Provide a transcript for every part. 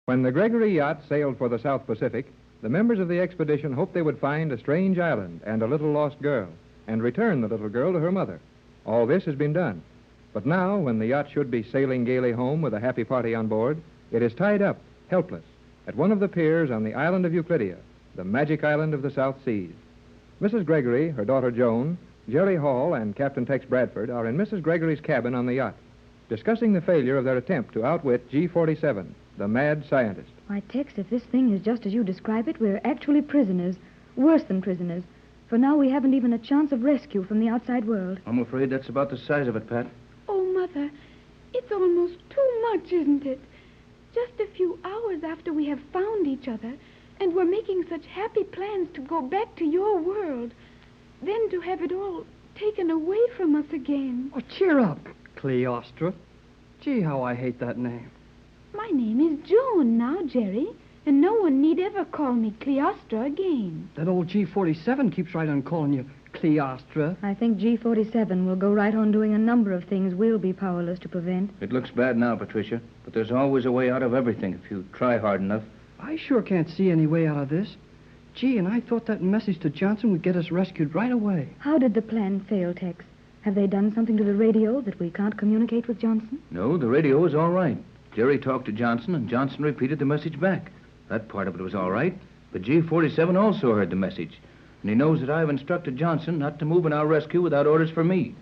When the Gregory yacht sailed for the South Pacific, the members of the expedition hoped they would find a strange island and a little lost girl, and return the little girl to her mother. All this has been done. But now, when the yacht should be sailing gaily home with a happy party on board, it is tied up, helpless, at one of the piers on the island of Euclidia, the magic island of the South Seas. Mrs. Gregory, her daughter Joan, Jerry Hall, and Captain Tex Bradford are in Mrs. Gregory's cabin on the yacht, discussing the failure of their attempt to outwit G-47, the mad scientist. Why, Tex, if this thing is just as you describe it, we're actually prisoners. Worse than prisoners. For now, we haven't even a chance of rescue from the outside world. I'm afraid that's about the size of it, Pat. Oh, Mother, it's almost too much, isn't it? Just a few hours after we have found each other, and we're making such happy plans to go back to your world. Then to have it all taken away from us again. Oh, cheer up, Cleostra. Gee, how I hate that name. My name is Joan now, Jerry, and no one need ever call me Cleostra again. That old G-47 keeps right on calling you Cleostra. I think G-47 will go right on doing a number of things we'll be powerless to prevent. It looks bad now, Patricia, but there's always a way out of everything if you try hard enough. I sure can't see any way out of this. Gee, and I thought that message to Johnson would get us rescued right away. How did the plan fail, Tex? Have they done something to the radio that we can't communicate with Johnson? No, the radio is all right. Jerry talked to Johnson, and Johnson repeated the message back. That part of it was all right, but G-47 also heard the message, and he knows that I've instructed Johnson not to move in our rescue without orders from me.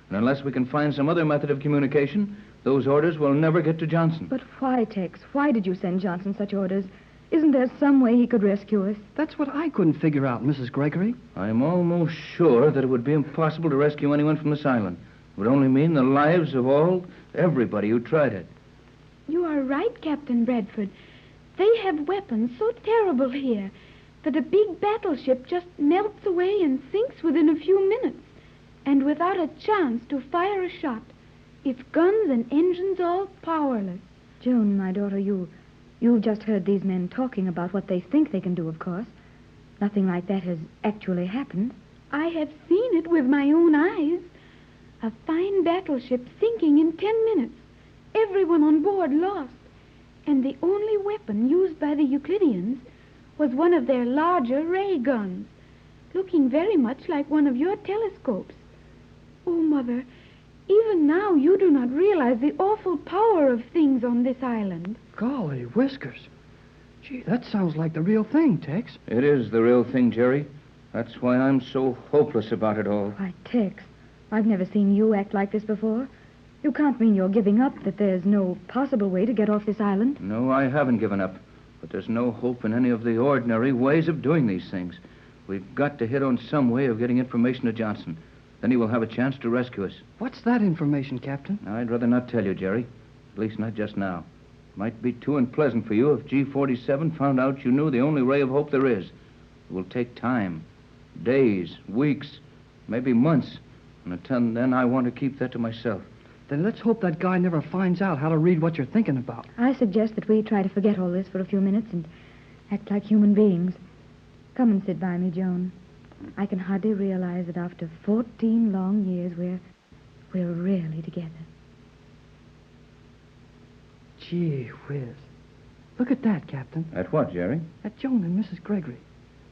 And unless we can find some other method of communication, those orders will never get to Johnson. But why, Tex? Why did you send Johnson such orders? Isn't there some way he could rescue us? That's what I couldn't figure out, Mrs. Gregory. I'm almost sure that it would be impossible to rescue anyone from this island. It would only mean the lives of everybody who tried it. You are right, Captain Bradford. They have weapons so terrible here that a big battleship just melts away and sinks within a few minutes, and without a chance to fire a shot. Its guns and engines all powerless. Joan, my daughter, you've just heard these men talking about what they think they can do, of course. Nothing like that has actually happened. I have seen it with my own eyes. A fine battleship sinking in 10 minutes. Everyone on board lost. And the only weapon used by the Euclideans was one of their larger ray guns, looking very much like one of your telescopes. Oh, Mother, even now you do not realize the awful power of things on this island. Golly whiskers. Gee, that sounds like the real thing, Tex. It is the real thing, Jerry. That's why I'm so hopeless about it all. Why, Tex, I've never seen you act like this before. You can't mean you're giving up, that there's no possible way to get off this island? No, I haven't given up. But there's no hope in any of the ordinary ways of doing these things. We've got to hit on some way of getting information to Johnson. Then he will have a chance to rescue us. What's that information, Captain? I'd rather not tell you, Jerry. At least not just now. Might be too unpleasant for you if G-47 found out you knew the only ray of hope there is. It will take time. Days, weeks, maybe months. And until then, I want to keep that to myself. Then let's hope that guy never finds out how to read what you're thinking about. I suggest that we try to forget all this for a few minutes and act like human beings. Come and sit by me, Joan. I can hardly realize that after 14 long years, we're really together. Gee whiz. Look at that, Captain. At what, Jerry? At Joan and Mrs. Gregory.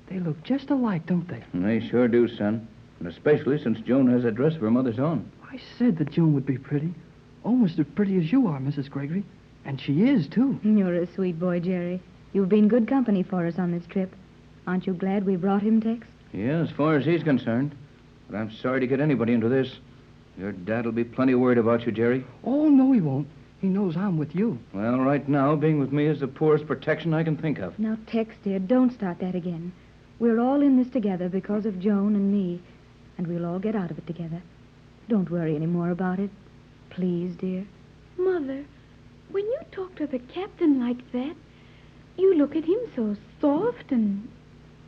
They look just alike, don't they? They sure do, son. And especially since Joan has a dress of her mother's own. I said that Joan would be pretty. Almost as pretty as you are, Mrs. Gregory. And she is, too. You're a sweet boy, Jerry. You've been good company for us on this trip. Aren't you glad we brought him, Tex? Yeah, as far as he's concerned. But I'm sorry to get anybody into this. Your dad'll be plenty worried about you, Jerry. Oh, no, he won't. He knows I'm with you. Well, right now, being with me is the poorest protection I can think of. Now, Tex, dear, don't start that again. We're all in this together because of Joan and me, and we'll all get out of it together. Don't worry any more about it. Please, dear. Mother, when you talk to the captain like that, you look at him so soft and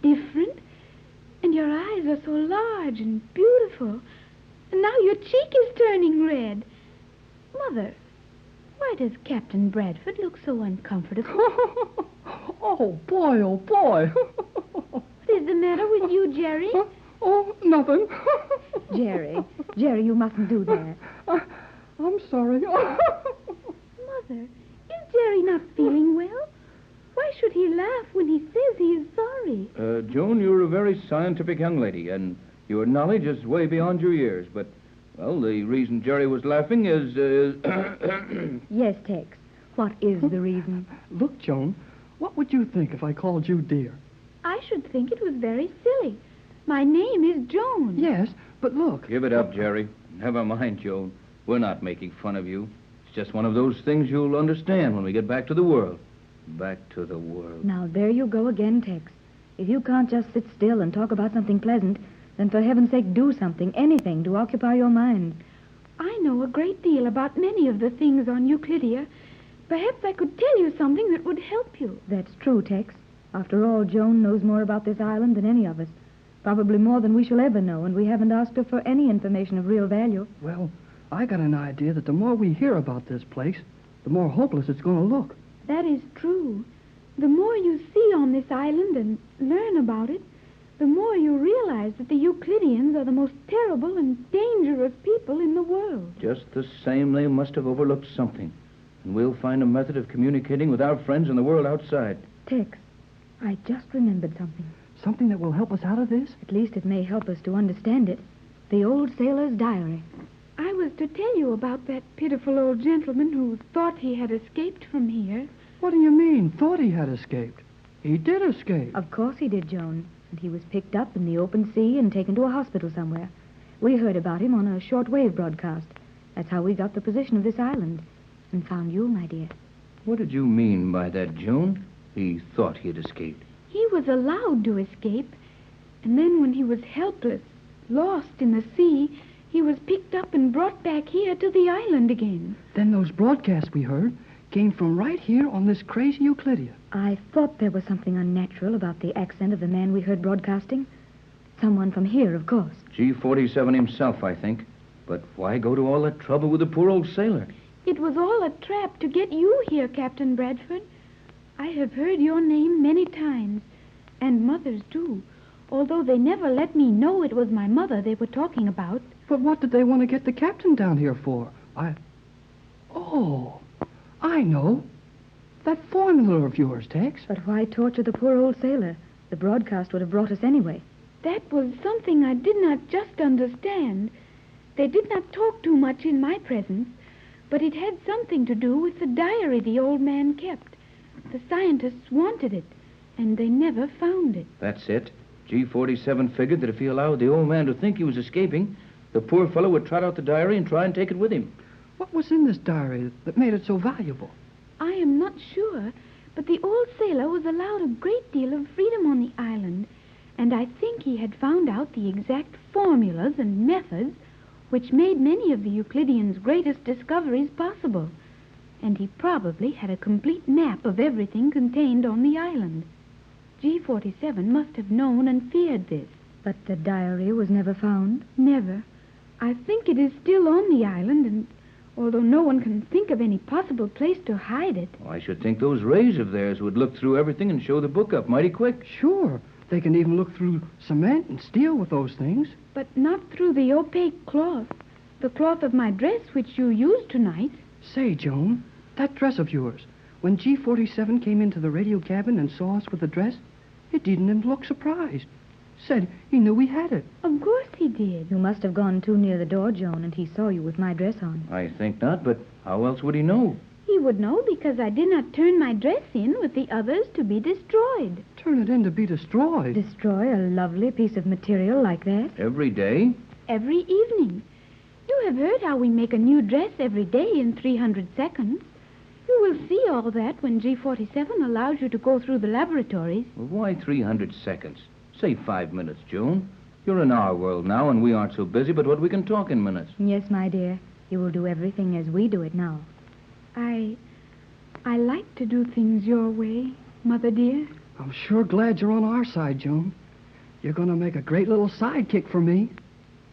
different, and your eyes are so large and beautiful, and now your cheek is turning red. Mother, why does Captain Bradford look so uncomfortable? Oh, boy, oh, boy. What is the matter with you, Jerry? Oh, nothing. Jerry, you mustn't do that. I'm sorry. Mother, is Jerry not feeling well? he laugh when he says he is sorry? Joan, you're a very scientific young lady, and your knowledge is way beyond your years. But, well, the reason Jerry was laughing is... Yes, Tex. What is the reason? Look, Joan, what would you think if I called you dear? I should think it was very silly. My name is Joan. Yes, but look. Give it up, Jerry. Never mind, Joan. We're not making fun of you. It's just one of those things you'll understand when we get back to the world. Back to the world. Now, there you go again, Tex. If you can't just sit still and talk about something pleasant, then for heaven's sake do something, anything, to occupy your mind. I know a great deal about many of the things on Euclidia. Perhaps I could tell you something that would help you. That's true, Tex. After all, Joan knows more about this island than any of us. Probably more than we shall ever know, and we haven't asked her for any information of real value. Well, I got an idea that the more we hear about this place, the more hopeless it's going to look. That is true. The more you see on this island and learn about it, the more you realize that the Euclideans are the most terrible and dangerous people in the world. Just the same, they must have overlooked something. And we'll find a method of communicating with our friends in the world outside. Tex, I just remembered something. Something that will help us out of this? At least it may help us to understand it. The old sailor's diary. I was to tell you about that pitiful old gentleman who thought he had escaped from here. What do you mean, thought he had escaped? He did escape. Of course he did, Joan. And he was picked up in the open sea and taken to a hospital somewhere. We heard about him on a shortwave broadcast. That's how we got the position of this island. And found you, my dear. What did you mean by that, Joan? He thought he had escaped. He was allowed to escape. And then when he was helpless, lost in the sea, he was picked up and brought back here to the island again. Then those broadcasts we heard came from right here on this crazy Euclidia. I thought there was something unnatural about the accent of the man we heard broadcasting. Someone from here, of course. G47 himself, I think. But why go to all that trouble with the poor old sailor? It was all a trap to get you here, Captain Bradford. I have heard your name many times, and Mother's too, although they never let me know it was my mother they were talking about. But what did they want to get the captain down here for? Oh, I know. That formula of yours, Tex. But why torture the poor old sailor? The broadcast would have brought us anyway. That was something I did not just understand. They did not talk too much in my presence, but it had something to do with the diary the old man kept. The scientists wanted it, and they never found it. That's it. G47 figured that if he allowed the old man to think he was escaping, the poor fellow would trot out the diary and try and take it with him. What was in this diary that made it so valuable? I am not sure, but the old sailor was allowed a great deal of freedom on the island, and I think he had found out the exact formulas and methods which made many of the Euclideans' greatest discoveries possible. And he probably had a complete map of everything contained on the island. G47 must have known and feared this. But the diary was never found? Never. I think it is still on the island, and although no one can think of any possible place to hide it. Oh, I should think those rays of theirs would look through everything and show the book up mighty quick. Sure. They can even look through cement and steel with those things. But not through the opaque cloth. The cloth of my dress, which you used tonight. Say, Joan, that dress of yours, when G47 came into the radio cabin and saw us with the dress, he didn't even look surprised. Said he knew we had it. Of course he did. You must have gone too near the door, Joan, and he saw you with my dress on. I think not, but how else would he know? He would know because I did not turn my dress in with the others to be destroyed. Turn it in to be destroyed? Destroy a lovely piece of material like that? Every day? Every evening. You have heard how we make a new dress every day in 300 seconds. You will see all that when G47 allows you to go through the laboratories. Well, why 300 seconds? Say 5 minutes, Joan. You're in our world now, and we aren't so busy, but what we can talk in minutes. Yes, my dear. You will do everything as we do it now. I like to do things your way, Mother dear. I'm sure glad you're on our side, Joan. You're going to make a great little sidekick for me.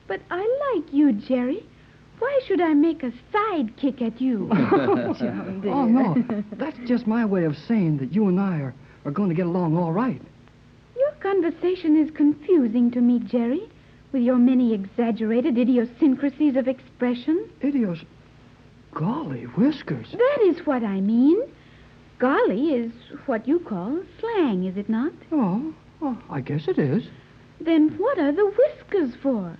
But I like you, Jerry. Why should I make a sidekick at you? Joan, dear. Oh, no. That's just my way of saying that you and I are going to get along all right. Your conversation is confusing to me, Jerry, with your many exaggerated idiosyncrasies of expression. Golly whiskers. That is what I mean. golly is what you call slang, is it not? Oh, I guess it is. Then what are the whiskers for?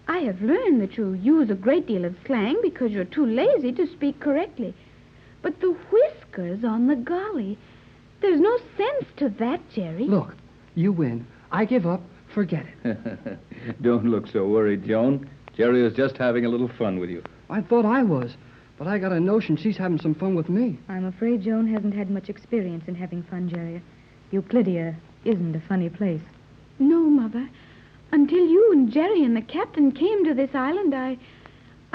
I have learned that you use a great deal of slang because you're too lazy to speak correctly. But the whiskers on the golly, there's no sense to that, Jerry. Look, you win. I give up. Forget it. Don't look so worried, Joan. Jerry is just having a little fun with you. I thought I was, but I got a notion she's having some fun with me. I'm afraid Joan hasn't had much experience in having fun, Jerry. Euclidia isn't a funny place. No, Mother. Until you and Jerry and the captain came to this island, I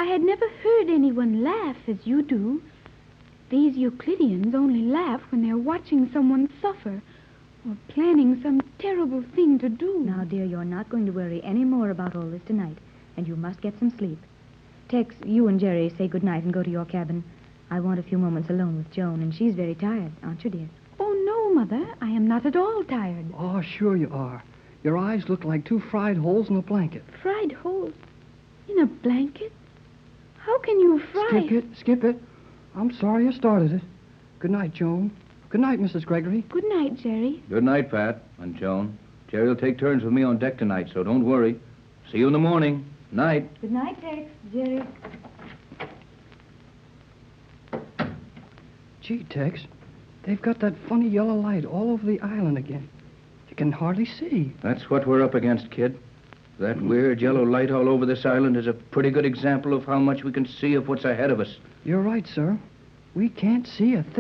had never heard anyone laugh as you do. These Euclideans only laugh when they're watching someone suffer or planning some terrible thing to do. Now, dear, you're not going to worry any more about all this tonight, and you must get some sleep. Tex, you and Jerry say good night and go to your cabin. I want a few moments alone with Joan, and she's very tired, aren't you, dear? Oh, no, Mother. I am not at all tired. Oh, sure you are. Your eyes look like 2 fried holes in a blanket. Fried holes? In a blanket? How can you fry... Skip it. I'm sorry I started it. Good night, Joan. Good night, Mrs. Gregory. Good night, Jerry. Good night, Pat and Joan. Jerry will take turns with me on deck tonight, so don't worry. See you in the morning. Night. Good night, Tex, Jerry. Gee, Tex, they've got that funny yellow light all over the island again. You can hardly see. That's what we're up against, kid. That weird yellow light all over this island is a pretty good example of how much we can see of what's ahead of us. You're right, sir. We can't see a thing.